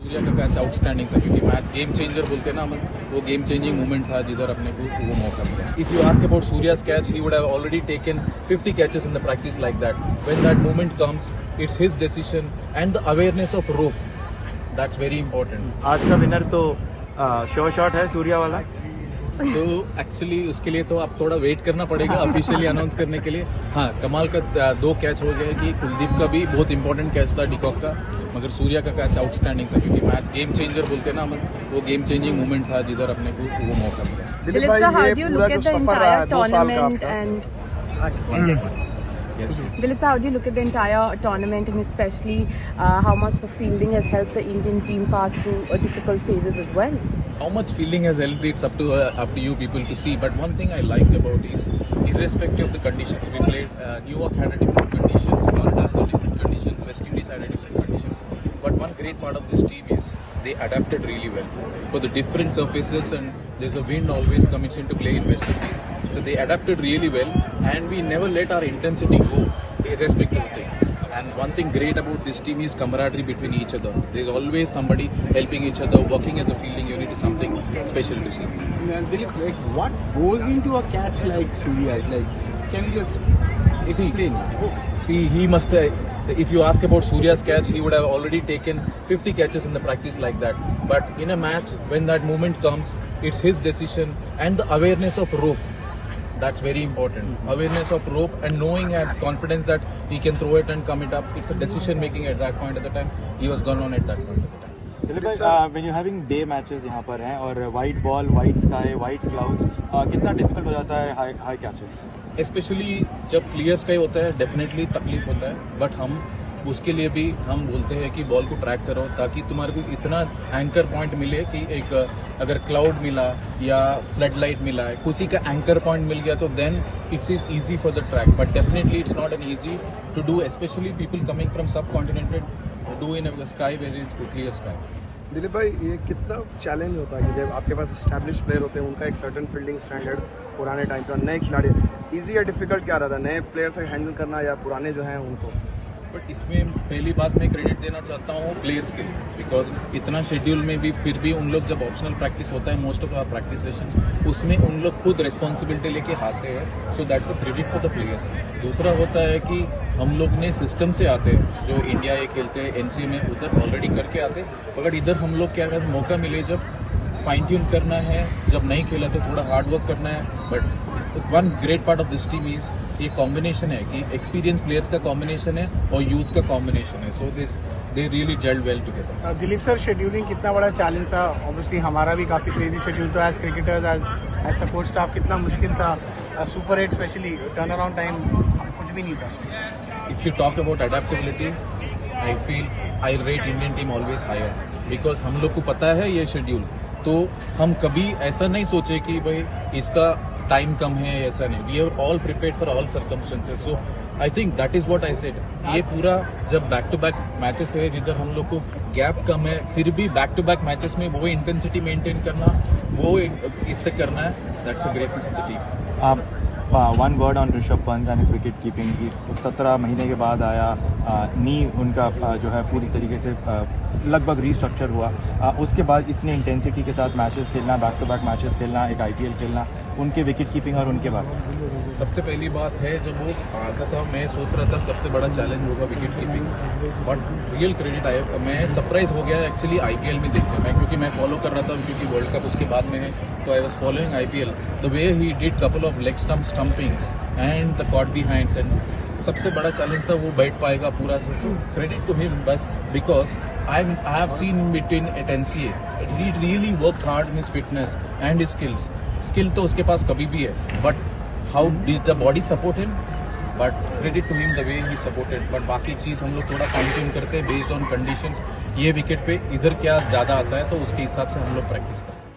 सूर्या का catch outstanding था क्योंकि मैच गेम चेंजर बोलते हैं ना हम, वो गेम चेंजिंग मूवमेंट था जिधर अपने को वो मौका मिला. If you ask about Surya's catch, he would have already taken 50 catches in the practice like that. When that moment comes, it's his decision and the awareness of rope. That's very important. आज का winner तो sure shot है सूर्या वाला. तो actually उसके लिए तो आप थोड़ा वेट करना पड़ेगा ऑफिशियली अनाउंस करने के लिए. हाँ, कमाल का 2 कैच हो गए कि कुलदीप का भी बहुत इंपॉर्टेंट कैच था डिकॉक का, मगर सूर्या का कैच आउटस्टैंडिंग था क्योंकि मैच गेम चेंजर बोलते हैं ना हम, वो गेम चेंजिंग मूवमेंट था जिधर अपने को वो मौका मिला. Dilip sir, how do you look at the entire tournament and Yes, please. Dilip sir, how do you look at the entire tournament and especially how much the fielding has helped the Indian team pass through difficult phases as well? How much fielding has helped, it's up to you people to see. But one thing I liked about is, irrespective of the conditions, we played. New York had a different conditions, Florida has a different condition, West Indies had a different conditions. But one great part of this team is they adapted really well for the different surfaces, and there's a wind always comes into play in West Indies. So they adapted really well, and we never let our intensity go, irrespective of things. And one thing great about this team is camaraderie between each other. There's always somebody helping each other, working as a fielding unit is something special to see. Dilip, like what goes into a catch like Surya's? Like, can you just explain? See, he must. If you ask about Surya's catch, he would have already taken 50 catches in the practice like that. But in a match, when that moment comes, it's his decision and the awareness of rope. That's very important. Awareness of rope and knowing and confidence that he can throw it and come it up. It's a decision making at that point at the time. He was gone on at that point at the time. Dilip भाई, when you having day matches यहाँ पर हैं और white ball, white sky, white clouds, कितना difficult हो जाता है high catches? Specially जब क्लियर स्काई होता है डेफिनेटली तकलीफ होता है, बट हम उसके लिए भी हम बोलते हैं कि बॉल को ट्रैक करो ताकि तुम्हारे को इतना एंकर पॉइंट मिले कि एक अगर क्लाउड मिला या फ्लड लाइट मिला है, किसी का एंकर पॉइंट मिल गया तो then it's is easy for the track. But definitely it's not an easy to do, specially people coming from sub continented do in a sky where is clear sky. Dilip भाई, ये कितना challenge होता है कि जब आपके पास एस्टैब्लिश प्लेयर होते हैं, उनका एक सर्टन फील्डिंग स्टैंडर्ड पुराने टाइम से, नए खिलाड़ी, इजी या डिफिकल्ट क्या रहता है नए प्लेयर से हैंडल करना या पुराने जो हैं उनको? बट इसमें पहली बात मैं क्रेडिट देना चाहता हूँ प्लेयर्स के, बिकॉज इतना शेड्यूल में भी फिर भी उन लोग जब ऑप्शनल प्रैक्टिस होता है most of our practice sessions, उसमें उन लोग खुद रिस्पॉन्सिबिलिटी लेके आते हैं. So that's a credit for the players. दूसरा होता है कि हम लोग ने सिस्टम से आते हैं, जो इंडिया ये खेलते हैं एनसीए में उधर ऑलरेडी करके आते, मगर इधर हम लोग क्या कहते हैं मौका मिले जब फाइन ट्यून करना है, जब नहीं खेला तो थोड़ा हार्ड वर्क करना है. But one great part of this team is ये कॉम्बिनेशन है कि एक्सपीरियंस प्लेयर्स का कॉम्बिनेशन है और यूथ का कॉम्बिनेशन है. So this they really gelled well together. Dilip sir, scheduling कितना बड़ा चैलेंज था? ऑब्वियसली हमारा भी काफ़ी क्रेजी शेड्यूल था as cricketers, as support staff. कितना मुश्किल था? Super 8 specially turn around time कुछ भी नहीं था. If you talk about adaptability, I feel I rate Indian team always higher because हम लोग को पता है ये शेड्यूल, तो हम कभी ऐसा नहीं सोचे कि भाई इसका टाइम कम है, ऐसा नहीं. We are all prepared for all circumstances. So I think that is what I said. ये पूरा जब बैक टू बैक मैचेस है जिधर हम लोग को गैप कम है, फिर भी बैक टू बैक मैचेस में वो इंटेंसिटी मेंटेन करना, वो इससे करना है, that's a greatness of the team. One word on Rishabh Pant and his wicket keeping. 17 महीने के बाद आया, नी उनका जो है पूरी तरीके से लगभग रीस्ट्रक्चर हुआ. उसके बाद इतनी इंटेंसिटी के साथ मैचेस खेलना, बैक टू बैक मैचेस खेलना, एक आईपीएल खेलना, उनके विकेट कीपिंग और उनके बाद सबसे पहली बात है जब वो आता था मैं सोच रहा था सबसे बड़ा चैलेंज होगा wicket keeping, but real credit आया. मैं सरप्राइज हो गया एक्चुअली आईपीएल में देखते मैं, क्योंकि मैं फॉलो कर रहा था क्योंकि वर्ल्ड कप उसके बाद में है, तो I was following IPL. The way he did couple of leg stump stumpings and the caught behinds, and सबसे बड़ा चैलेंज था वो बैठ पाएगा पूरा. Credit to him, but because I have seen him between at NCA. He really worked hard in his fitness and his skills. Skill तो उसके पास कभी भी है, but how did the body support him? But credit to him the way he supported. But बाकी चीज़ हम लोग थोड़ा fine tune करते हैं based on conditions. ये विकेट पे इधर क्या ज़्यादा आता है तो उसके हिसाब से हम लोग प्रैक्टिस करते हैं.